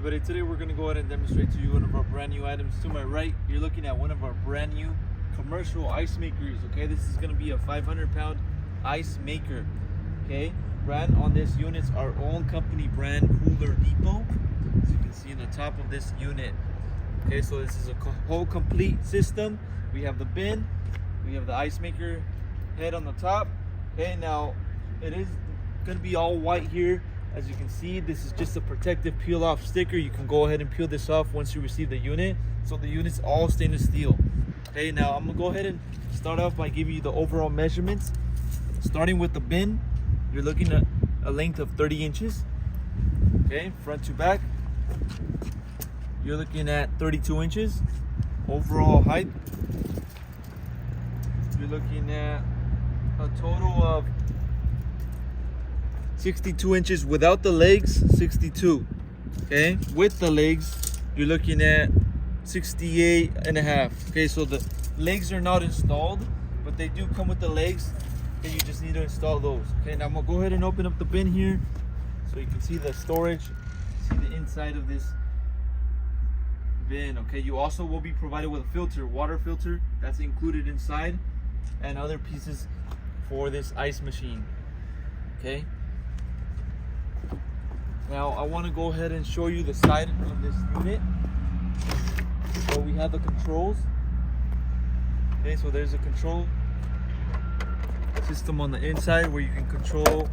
everybody, today we're going to go ahead and demonstrate to you one of our brand new items. To my right, you're looking at one of our brand new commercial ice makers. Okay, this is going to be a 500-pound ice maker. Okay, brand on this unit's our own company brand, Cooler Depot, as you can see in the top of this unit. Okay, so this is a whole complete system. We have the bin, we have the ice maker head on the top. Okay, now it is going to be all white here. As you can see, this is just a protective peel off sticker. You can go ahead and peel this off once you receive the unit. So the unit's all stainless steel. Okay, now I'm gonna go ahead and start off by giving you the overall measurements. Starting with the bin, you're looking at a length of 30 inches. Okay, front to back, you're looking at 32 inches. Overall height, you're looking at a total of 62 inches without the legs, 62. Okay, with the legs, you're looking at 68 and a half. Okay, so the legs are not installed, but they do come with the legs, and you just need to install those. Okay, now I'm gonna go ahead and open up the bin here so you can see the storage, see the inside of this bin. Okay, you also will be provided with a filter, water filter, that's included inside, and other pieces for this ice machine. Okay, now I want to go ahead and show you the side of this unit. So we have the controls. Okay, so there's a control system on the inside where you can control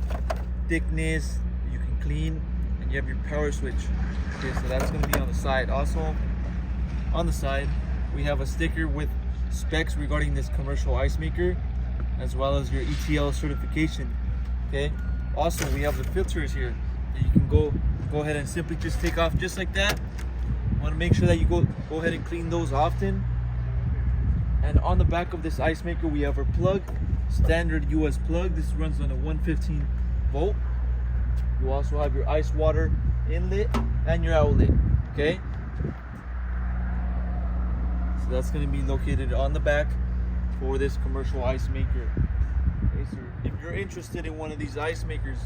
thickness, you can clean, and you have your power switch. Okay, so that's going to be on the side. Also on the side, we have a sticker with specs regarding this commercial ice maker, as well as your ETL certification. Okay, also we have the filters here. You can go ahead and simply just take off just like that. Want to make sure that you go ahead and clean those often. And on the back of this ice maker, we have our plug, standard US plug. This runs on a 115 volt. You also have your ice water inlet and your outlet. Okay, so that's going to be located on the back for this commercial ice maker. Okay, so if you're interested in one of these ice makers,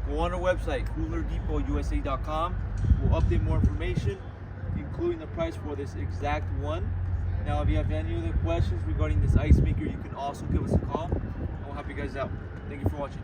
go on our website, coolerdepot.usa.com. We'll update more information, including the price for this exact one. Now, if you have any other questions regarding this ice maker, you can also give us a call, and we'll help you guys out. Thank you for watching.